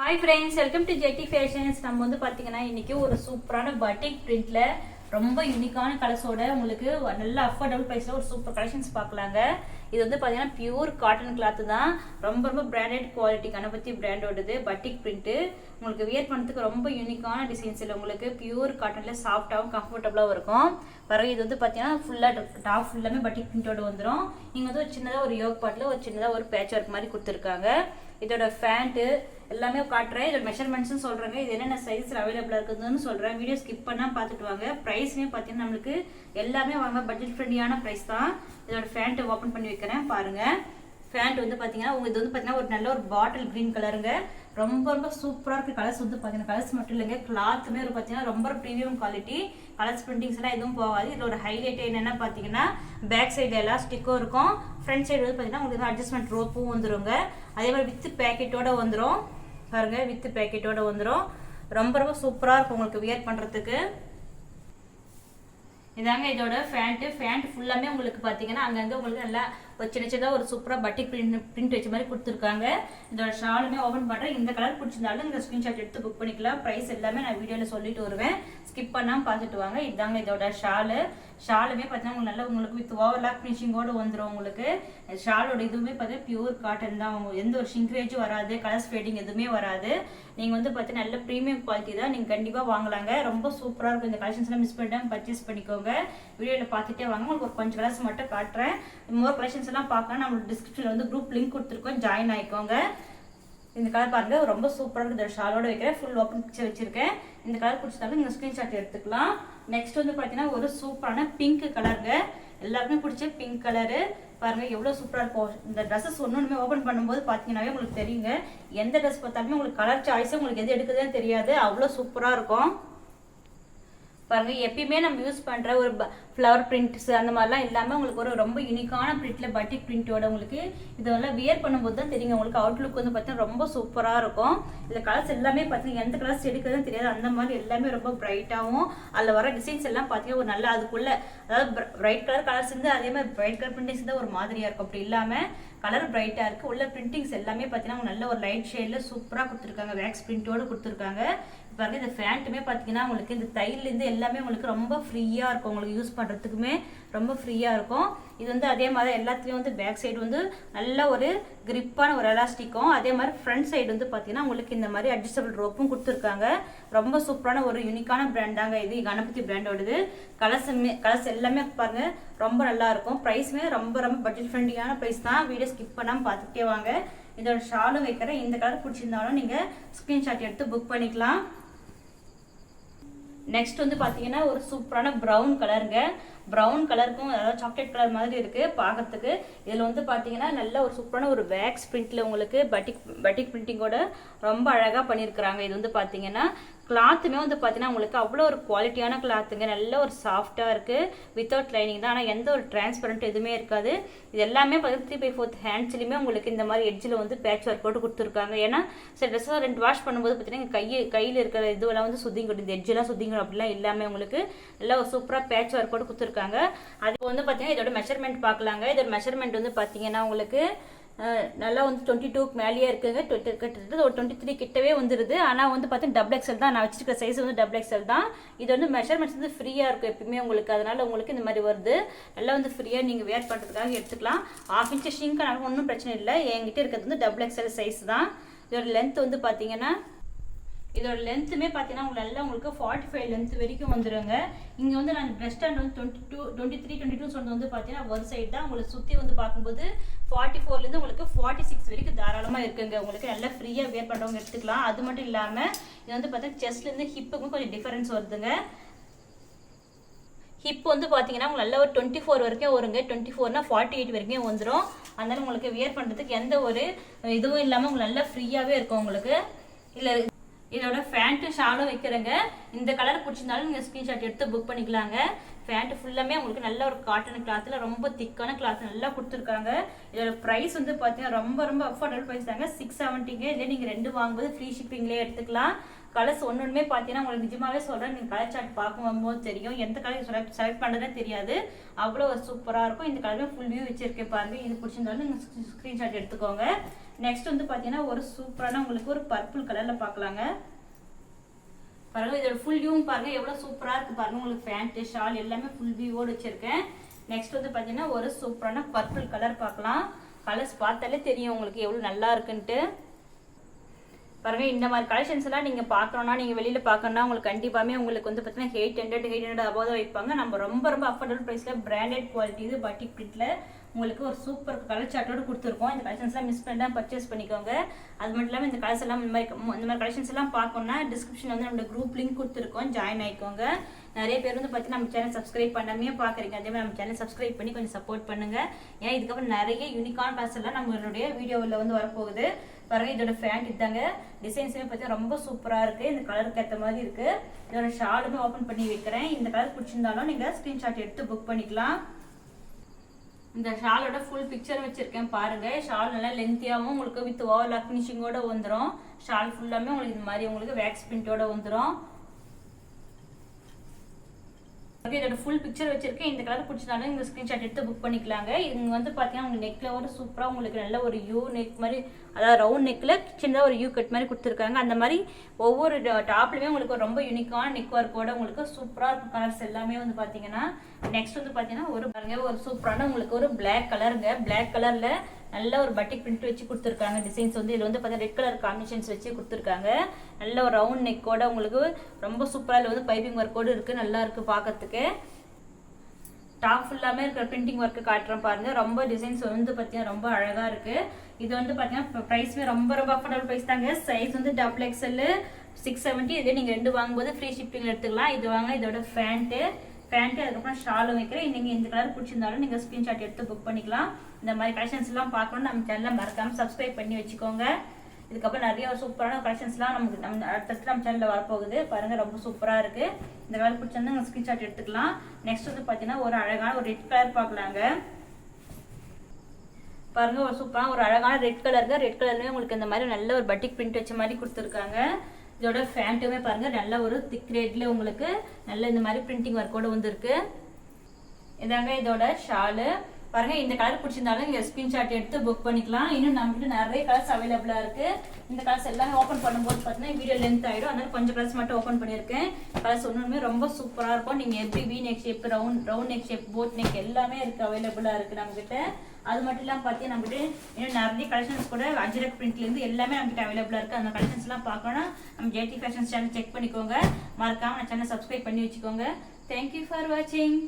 Hi friends, welcome to JT Fashions. நம்ம வந்து பாத்தீங்கன்னா இன்னைக்கு ஒரு சூப்பரான பட்டிக் பிரிண்ட்ல ரொம்ப யூனிக்கான கலர்ஸோட உங்களுக்கு நல்ல அஃபோர்டபுள் பிரைஸ்ல ஒரு சூப்பர் கலெக்ஷன்ஸ் பார்க்கலாங்க. இது வந்து பாத்தீங்கன்னா பியூர் காட்டன் கிளாத் தான். ரொம்ப பிராண்டட் குவாலிட்டி கணபதி பிராண்டோடது பட்டிக் பிரிண்ட். உங்களுக்கு வியர் பண்ணுறதுக்கு ரொம்ப யூனிக்கான டிசைன்ஸ்ல உங்களுக்கு பியூர் காட்டன்ல சாஃப்டாகவும் கம்ஃபர்டபுளாகவும் இருக்கும். பிறகு இது வந்து பாத்தீங்கன்னா ஃபுல்லா டாப் ஃபுல்லாமே பட்டிக் பிரிண்டோட வந்துடும். நீங்க வந்து ஒரு சின்னதா ஒரு யோக் பாட்ல ஒரு சின்னதா ஒரு பேட்ச் ஒர்க் மாதிரி கொடுத்துருக்காங்க. இதோட ஃபேண்ட் எல்லாமே காட்டுறேன். இதோட மெஷர்மெண்ட்ஸும் சொல்கிறேங்க. இது என்னென்ன சைஸில் அவைலபிளாக இருக்குதுன்னு சொல்கிறேன். வீடியோ ஸ்கிப் பண்ணால் பார்த்துட்டு வாங்க. ப்ரைஸ்மே பார்த்தீங்கன்னா நம்மளுக்கு எல்லாமே வாங்க பட்ஜெட் ஃப்ரெண்ட்லியான ப்ரைஸ் தான். இதோட ஃபேண்ட்டை ஓப்பன் பண்ணி வைக்கிறேன் பாருங்கள். ஃபேண்ட் வந்து பார்த்தீங்கன்னா இது வந்து பார்த்தீங்கன்னா ஒரு நல்ல ஒரு பாட்டில் க்ரீன் கலருங்க. ரொம்ப சூப்பராக இருக்குது. கலர்ஸ் வந்து பார்த்தீங்கன்னா கலர்ஸ் மட்டும் இல்லைங்க, கிளாத்துமே ஒரு பார்த்தீங்கன்னா ரொம்ப ப்ரீமியம் குவாலிட்டி. கலர்ஸ் பிரிண்டிங்ஸ் எல்லாம் எதுவும் போகாது. இதோட ஹைலைட் என்னென்னா பார்த்தீங்கன்னா பேக் சைடு எலாஸ்டிக்கும் இருக்கும். ஃப்ரண்ட் சைடு வந்து பார்த்தீங்கன்னா உங்களுக்கு அட்ஜஸ்ட்மெண்ட் ரோப்பும் வந்துருங்க. அதே மாதிரி வித் பேக்கெட்டோட வந்துடும் பாருங்க. வித் பேக்கெட்டோட வந்துடும். ரொம்ப சூப்பராக இருக்கும் உங்களுக்கு வியர் பண்ணுறதுக்கு. இதாங்க இதோட ஃபேண்ட் ஃபுல்லாமே உங்களுக்கு பார்த்தீங்கன்னா அங்கங்கே உங்களுக்கு நல்லா ஒரு சின்னதாக ஒரு சூப்பராக பட்டிக் பிரிண்ட் வச்ச மாதிரி கொடுத்துருக்காங்க. இதோட ஷாலுமே ஓப்பன் பண்ணுறேன். இந்த கலர் பிடிச்சிருந்தாலும் இந்த ஸ்க்ரீன்ஷாட் எடுத்து புக் பண்ணிக்கலாம். ப்ரைஸ் எல்லாமே நான் வீடியோவில் சொல்லிட்டு வருவேன். ஸ்கிப் பண்ணாமல் பார்த்துட்டு வாங்க. இதாங்க இதோட ஷாலுமே பார்த்தீங்கன்னா உங்களுக்கு வித் ஓவர்லாக் ஃபினிஷிங்கோடு வந்துடும். உங்களுக்கு ஷாலோட இதுவுமே பார்த்தீங்கன்னா பியூர் காட்டன் தான். எந்த ஒரு ஷிங்க்ரேஜும் வராது, கலர்ஸ் ஃபேடிங் எதுவுமே வராது. நீங்கள் வந்து பார்த்தீங்கன்னா நல்ல ப்ரீமியம் குவாலிட்டி தான். நீங்கள் கண்டிப்பாக வாங்கலாங்க. ரொம்ப சூப்பராக இருக்கும். இந்த கலெக்ஷன்ஸ்லாம் மிஸ் பண்ணிட்டாமல் பர்ச்சேஸ் பண்ணிக்கோங்க. வீடியோவில் பார்த்துட்டே வாங்க. உங்களுக்கு ஒரு கொஞ்சம் கலர்ஸ் மட்டும் காட்டுறேன். மோர் கலெக்ஷன்ஸ் எல்லாம் பார்க்கலாம். நம்மளுக்கு டிஸ்கிரிப்ஷனில் வந்து குரூப் லிங்க் கொடுத்துருக்கோம், ஜாயின் ஆகிக்கோங்க. இந்த கலர் பாருங்க ரொம்ப சூப்பராக இருக்குது. ஷாலோட வைக்கிறேன். ஃபுல் ஓப்பன் பிக்சர் வச்சிருக்கேன். இந்த கலர் பிடிச்சாலும் இந்த ஸ்கிரீன்ஷாட் எடுத்துக்கலாம். நெக்ஸ்ட் வந்து பார்த்தீங்கன்னா ஒரு சூப்பரான பிங்க் கலருங்க. எல்லாருக்குமே பிடிச்ச பிங்க் கலரு பாருங்க எவ்வளோ சூப்பராக இருக்கும். இந்த ட்ரெஸ்ஸஸ் ஒன்றுமே ஓப்பன் பண்ணும்போது பார்த்தீங்கன்னாவே உங்களுக்கு தெரியுங்க. எந்த ட்ரெஸ் பார்த்தாலுமே உங்களுக்கு கலர் சாய்ஸும் உங்களுக்கு எது எடுக்குதுன்னு தெரியாது. அவ்வளோ சூப்பராக இருக்கும் பாருங்க. எப்பயுமே நம்ம யூஸ் பண்ற ஒரு ஃப்ளவர் பிரிண்ட்ஸ் அந்த மாதிரிலாம் இல்லாமல் உங்களுக்கு ஒரு ரொம்ப யூனிக்கான பிரிண்ட்ல பட்டிக் பிரிண்டோட உங்களுக்கு இதெல்லாம் வியர் பண்ணும்போது தான் தெரியுங்க. உங்களுக்கு அவுட்லுக் வந்து பார்த்தீங்கன்னா ரொம்ப சூப்பராக இருக்கும். இந்த கலர்ஸ் எல்லாமே பார்த்தீங்கன்னா எந்த கலர்ஸ் எடுக்குதுன்னு தெரியாது. அந்த மாதிரி எல்லாமே ரொம்ப பிரைட்டாகவும் அதில் வர டிசைன்ஸ் எல்லாம் பார்த்தீங்கன்னா ஒரு நல்ல அதுக்குள்ள அதாவது பிரைட் கலர் கலர்ஸ் இருந்து அதே மாதிரி பிரைட் கலர் பிரிண்டிங்ஸ் தான் ஒரு மாதிரியா இருக்கும். அப்படி இல்லாமல் கலர் பிரைட்டா இருக்கு. உள்ள பிரிண்டிங்ஸ் எல்லாமே பார்த்தீங்கன்னா நல்ல ஒரு லைட் ஷேட்ல சூப்பராக கொடுத்துருக்காங்க. வேக்ஸ் பிரிண்டோட கொடுத்துருக்காங்க. பாருங்க இந்த ஃபேண்ட்டுமே பார்த்தீங்கன்னா உங்களுக்கு இந்த தையிலேருந்து எல்லாமே உங்களுக்கு ரொம்ப ஃப்ரீயாக இருக்கும். உங்களுக்கு யூஸ் பண்ணுறதுக்குமே ரொம்ப ஃப்ரீயாக இருக்கும். இது வந்து அதே மாதிரி எல்லாத்துலேயும் வந்து பேக் சைடு வந்து நல்ல ஒரு கிரிப்பான ஒரு எலாஸ்டிக்கும், அதே மாதிரி ஃப்ரண்ட் சைடு வந்து பார்த்தீங்கன்னா உங்களுக்கு இந்த மாதிரி அட்ஜஸ்டபிள் ரோப்பும் கொடுத்துருக்காங்க. ரொம்ப சூப்பரான ஒரு யூனிக்கான பிராண்ட் தாங்க இது, கணபதி பிராண்டோடது. கலர்ஸ் எல்லாமே பாருங்க ரொம்ப நல்லா இருக்கும். ப்ரைஸுமே ரொம்ப பட்ஜெட் ஃப்ரெண்ட்லியான ப்ரைஸ் தான். வீடியோ ஸ்கிப் பண்ணாமல் பார்த்துட்டே வாங்க. இதோட ஷாலும் வைக்கிறேன். இந்த கலர் பிடிச்சிருந்தாலும் நீங்கள் ஸ்க்ரீன்ஷாட் எடுத்து புக் பண்ணிக்கலாம். நெக்ஸ்ட் வந்து பார்த்தீங்கன்னா ஒரு சூப்பரான ப்ரௌன் கலருங்க. ப்ரௌன் கலருக்கும் அதாவது சாக்லேட் கலர் மாதிரி இருக்குது பார்க்கறதுக்கு. இதில் வந்து பார்த்தீங்கன்னா நல்ல ஒரு சூப்பரான ஒரு வேக்ஸ் பிரிண்ட்டில் உங்களுக்கு பட்டிக் பிரிண்டிங்கோட ரொம்ப அழகாக பண்ணியிருக்கிறாங்க. இது வந்து பார்த்தீங்கன்னா கிளாத்துமே வந்து பார்த்தீங்கன்னா உங்களுக்கு அவ்வளோ ஒரு குவாலிட்டியான கிளாத்துங்க. நல்ல ஒரு சாஃப்டாக இருக்குது. வித்தவுட் லைனிங் தான். ஆனால் எந்த ஒரு டிரான்ஸ்பரண்ட் எதுவுமே இருக்காது. இது எல்லாமே 3/4 ஹேண்ட்ஸ்லையுமே உங்களுக்கு இந்த மாதிரி எட்ஜில் வந்து பேட்ச் ஒர்க் போட்டு கொடுத்துருக்காங்க. ஏன்னா சில ட்ரெஸ்ஸாக 2 வாஷ் பண்ணும்போது பார்த்தீங்கன்னா கையில் இருக்கிற இதுவெல்லாம் வந்து சுத்திங்கணும், இந்த எட்ஜெல்லாம் சுத்திங்கணும் அப்படிலாம் இல்லாமல் உங்களுக்கு எல்லாம் ஒரு சூப்பராக பேட்ச் ஒர்க் போட்டு கொடுத்துருக்காங்க. அது வந்து பார்த்தீங்கன்னா இதோட மெஷர்மெண்ட் பார்க்கலாங்க. இதோட மெஷர்மெண்ட் வந்து பார்த்தீங்கன்னா உங்களுக்கு நல்லா வந்து 22க்கு மேலேயே இருக்குங்க. கிட்டத்தட்ட ஒரு 23 கிட்டவே வந்துடுது. ஆனால் வந்து பார்த்தீங்கன்னா டபுள் எக்ஸல் தான். நான் வச்சிருக்க சைஸ் வந்து டபுள் எக்ஸல் தான். இது வந்து மெஷர்மெண்ட்ஸ் வந்து ஃப்ரீயாக இருக்கும் எப்பயுமே உங்களுக்கு. அதனால உங்களுக்கு இந்த மாதிரி வருது. நல்லா வந்து ஃப்ரீயாக நீங்கள் வேர் பண்ணுறதுக்காக எடுத்துக்கலாம். 1/2 இன்ச் ஷிங்க் ஒன்றும் பிரச்சனை இல்லை. என்கிட்ட இருக்கிறது வந்து டபுள் எக்ஸல் சைஸ் தான். இதோட லென்த் வந்து பார்த்தீங்கன்னா இதோட லென்த்துமே பார்த்தீங்கன்னா உங்களுக்கு 45 லென்த் வரைக்கும் வந்துடுங்க. இங்கே வந்து நான் பிரஸ்ட் ஹேண்ட் வந்து 23 சொன்னது வந்து பார்த்தீங்கன்னா ஒரு சைடு தான். உங்களுக்கு சுற்றி வந்து பார்க்கும்போது 44லேருந்து உங்களுக்கு 46 வரைக்கும் தாராளமாக இருக்குங்க. உங்களுக்கு நல்லா ஃப்ரீயாக வேர் பண்ணுறவங்க எடுத்துக்கலாம். அது மட்டும் இல்லாமல் இது வந்து பார்த்தீங்கன்னா செஸ்ட்லேருந்து ஹிப்புக்கும் கொஞ்சம் டிஃபரன்ஸ் வருதுங்க. ஹிப் வந்து பார்த்தீங்கன்னா உங்களுக்கு நல்ல ஒரு 24 வரைக்கும் வருங்க. 24னா 48 வரைக்கும் வந்துடும். அதனால உங்களுக்கு வேர் பண்ணுறதுக்கு எந்த ஒரு இதுவும் இல்லாமல் உங்களுக்கு நல்லா ஃப்ரீயாகவே இருக்கும் உங்களுக்கு. இல்லை இதோட ஃபேண்ட்டு ஷாலும் வைக்கிறேங்க. இந்த கலர் பிடிச்சிருந்தாலும் நீங்கள் ஸ்க்ரீன்ஷாட் எடுத்து புக் பண்ணிக்கலாங்க. பேண்ட் ஃபுல்லாமே உங்களுக்கு நல்ல ஒரு காட்டன் கிளாத்தில் ரொம்ப திக்கான கிளாத் நல்லா கொடுத்துருக்காங்க. இதோட ப்ரைஸ் வந்து பார்த்தீங்கன்னா ரொம்ப ரொம்ப அஃபோர்டபுள் ப்ரைஸ் தாங்க. 670ங்க. இல்லை நீங்கள் 2 வாங்கும்போது ஃப்ரீ ஷிப்பிங்லேயே எடுத்துக்கலாம். கலர்ஸ் ஒன்றுமே பார்த்தீங்கன்னா உங்களுக்கு நிஜமாவே சொல்கிறேன், நீங்கள் கலர் சார்ட் பார்க்கும்போது தெரியும் எந்த கலர் செலக்ட் பண்ணுறதுனே தெரியாது. அவ்வளோ சூப்பராக இருக்கும். இந்த கலருமே ஃபுல் வியூ வச்சிருக்கேன் பாருங்கள். இது பிடிச்சிருந்தாலும் நீங்கள் ஸ்க்ரீன்ஷாட் எடுத்துக்கோங்க. நெக்ஸ்ட் வந்து பார்த்தீங்கன்னா ஒரு சூப்பரான உங்களுக்கு ஒரு பர்பிள் கலரில் பார்க்கலாங்க. பாருங்க இதோட ஃபுல் வியூவும் பாருங்க எவ்வளோ சூப்பராக இருக்குது பாருங்க. உங்களுக்கு பேண்ட்டு ஷால் எல்லாமே ஃபுல் வியூவோடு வச்சிருக்கேன். நெக்ஸ்ட் வந்து பார்த்தீங்கன்னா ஒரு சூப்பரான பர்பிள் கலர் பார்க்கலாம். கலர்ஸ் பார்த்தாலே தெரியும் உங்களுக்கு எவ்வளோ நல்லா இருக்குன்ட்டு. பாருங்க இந்த மாதிரி கலெக்ஷன்ஸ் எல்லாம் நீங்க பார்க்கணும்னா, நீங்க வெளியில பார்க்கணும்னா உங்களுக்கு கண்டிப்பாமே உங்களுக்கு வந்து பார்த்தீங்கன்னா 800 above தான் வைப்பாங்க. நம்ம ரொம்ப ரொம்ப அஃபோர்டபுள் ப்ரைஸ்ல பிராண்டட் குவாலிட்டி இது பட்டிக் பிரிண்ட்ல உங்களுக்கு ஒரு சூப்பர் கலர் சார்ட்டோட கொடுத்துருக்கோம். இந்த கலெக்ஷன்ஸ் எல்லாம் மிஸ் பண்ணா பர்ச்சேஸ் பண்ணிக்கோங்க. அது மட்டும் இல்லாமல் இந்த கலர்ஸ் எல்லாம் இந்த மாதிரி கலெக்ஷன்ஸ் எல்லாம் பார்க்கணும்னா டிஸ்கிரிப்ஷன் வந்து நம்ம குரூப் லிங்க் கொடுத்துருக்கோம், ஜாயின் ஆயிக்கோங்க. நிறைய பேர் வந்து பார்த்தீங்கன்னா நம்ம சேனல் சப்ஸ்கிரைப் பண்ணாமே பார்க்குறீங்க. அதே மாதிரி நம்ம சேனல் சப்ஸ்கிரைப் பண்ணி கொஞ்சம் சப்போர்ட் பண்ணுங்க. ஏன்னா இதுக்கப்புறம் நிறைய யூனிக்கான கலர்ஸ் எல்லாம் நம்மளுடைய வீடியோவில் வந்து வரப்போகுது. பாருங்க இதோட ஃபேண்ட் இதாங்க. டிசைன்ஸுமே பார்த்தீங்கன்னா ரொம்ப சூப்பராக இருக்குது. இந்த கலருக்கு ஏற்ற மாதிரி இருக்குது. இதோட ஷாலுமே ஓப்பன் பண்ணி வைக்கிறேன். இந்த கலர் பிடிச்சிருந்தாலும் நீங்கள் ஸ்க்ரீன்ஷாட் எடுத்து புக் பண்ணிக்கலாம். இந்த ஷாலோட ஃபுல் பிக்சர் வச்சிருக்கேன் பாருங்க. ஷால் நல்லா லென்த்தியாகவும் உங்களுக்கு வித் ஓவர்லாக் ஃபினிஷிங்கோட வந்துடும். ஷால் ஃபுல்லாமே உங்களுக்கு இந்த மாதிரி உங்களுக்கு வேக்ஸ் பிரிண்டோட வந்துடும். இதோட ஃபுல் பிக்சர் வச்சிருக்கேன். இந்த கலர் பிடிச்சதாலும் இந்த ஸ்கிரீன்ஷாட் எடுத்து புக் பண்ணிக்கலாங்க. இது வந்து பார்த்தீங்கன்னா உங்களுக்கு நெக்ல ஒரு சூப்பராக உங்களுக்கு நல்ல ஒரு யூ நெக் மாதிரி, அதாவது ரவுண்ட் நெக்ல சின்னதாக ஒரு யூ கட் மாதிரி கொடுத்துருக்காங்க. அந்த மாதிரி ஒவ்வொரு டாப்லையுமே உங்களுக்கு ரொம்ப யூனிக்கான நெக் ஒர்க்கோட உங்களுக்கு சூப்பராக இருக்கும். கலர்ஸ் எல்லாமே வந்து பார்த்தீங்கன்னா நெக்ஸ்ட் வந்து பார்த்தீங்கன்னா ஒரு பாருங்க ஒரு சூப்பரான உங்களுக்கு ஒரு பிளாக் கலருங்க. பிளாக் கலர்ல நல்ல ஒரு பட்டிக் பிரிண்ட் வச்சு கொடுத்துருக்காங்க. டிசைன்ஸ் வந்து இதில் வந்து பார்த்தீங்கன்னா ரெட் கலர் காம்பினேஷன்ஸ் வச்சு கொடுத்துருக்காங்க. நல்ல ஒரு ரவுண்ட் நெக்கோட உங்களுக்கு ரொம்ப சூப்பராக இதில் வந்து பைப்பிங் ஒர்க்கோடு இருக்குது. நல்லா இருக்குது பார்க்கறதுக்கு. டாப் ஃபுல்லாமே இருக்கிற பிரிண்டிங் ஒர்க்கு காட்டுறேன் பாருங்க. ரொம்ப டிசைன்ஸ் வந்து பார்த்தீங்கன்னா ரொம்ப அழகாக இருக்குது. இது வந்து பார்த்தீங்கன்னா ப்ரைஸ்மே ரொம்ப ரொம்ப அஃபோர்டபுள் ப்ரைஸ் தாங்க. சைஸ் வந்து XXL 670. இதே நீங்கள் 2 வாங்கும்போது ஃப்ரீ ஷிப்பிங் எடுத்துக்கலாம். இது வாங்க இதோட பேண்ட்டு அதுக்கப்புறம் ஷாலும் வைக்கிறேன். நீங்கள் இந்த கலர் பிடிச்சிருந்தாலும் நீங்கள் ஸ்க்ரீன்ஷாட் எடுத்து புக் பண்ணிக்கலாம். இந்த மாதிரி கலெக்ஷன்ஸ் எல்லாம் பார்க்கணும்னு நம்ம சேனலை மறக்காமல் சப்ஸ்கிரைப் பண்ணி வச்சுக்கோங்க. இதுக்கப்புறம் நிறைய சூப்பரான கலெக்ஷன்ஸ்லாம் நம்ம அடுத்தடுத்து நம்ம சேனலில் வரப்போகுது பாருங்க. ரொம்ப சூப்பராக இருக்குது. இந்த கலர் பிடிச்சிருந்தா நீங்கள் ஸ்க்ரீன்ஷாட் எடுத்துக்கலாம். நெக்ஸ்ட் வந்து பார்த்தீங்கன்னா ஒரு அழகான ஒரு ரெட் கலர் பார்க்கலாங்க. பாருங்க ஒரு சூப்பரான ஒரு அழகான ரெட் கலருங்க. ரெட் கலர்லேயே உங்களுக்கு இந்த மாதிரி நல்ல ஒரு பட்டிக் பிரிண்ட் வச்ச மாதிரி கொடுத்துருக்காங்க. இதோட ஃபேண்ட்டுமே பாருங்க நல்ல ஒரு திக் ரேட்ல உங்களுக்கு நல்ல இந்த மாதிரி பிரிண்டிங் ஒர்க்கோட வந்துருக்கு. இதாங்க இதோட ஷாலு பாருங்க. இந்த கலர் பிடிச்சிருந்தாலும் நீங்க ஸ்கிரீன்ஷாட் எடுத்து புக் பண்ணிக்கலாம். இன்னும் நம்மகிட்ட நிறைய கலர்ஸ் அவைலபிளா இருக்கு. இந்த கலர்ஸ் எல்லாமே ஓப்பன் பண்ணும்போது பார்த்தீங்கன்னா வீடியோ லென்த் ஆயிடும். அதனால கொஞ்சம் கலர்ஸ் மட்டும் ஓப்பன் பண்ணியிருக்கேன். கலர்ஸ் ஒன்றுமே ரொம்ப சூப்பரா இருக்கும். நீங்க எப்படி we neck shape, round neck shape, boat neck எல்லாமே இருக்கு, அவைலபிளா இருக்கு நம்மகிட்ட. அது மட்டும் இல்லாமல் பார்த்தீங்கன்னா நம்மகிட்ட இன்னும் நிறைய கலெக்ஷன்ஸ் கூட அஜ்ரக் பிரிண்ட்லேருந்து எல்லாமே நம்மகிட்ட அவைலபிளா இருக்கு. அந்த கலெக்ஷன்ஸ் எல்லாம் பார்க்கணும்னா நம்ம JT ஃபேஷன்ஸ் சேனல் செக் பண்ணிக்கோங்க. மறக்காம நம்ம சேனல் சப்ஸ்கிரைப் பண்ணி வச்சுக்கோங்க. தேங்க்யூ ஃபார் வாட்சிங்.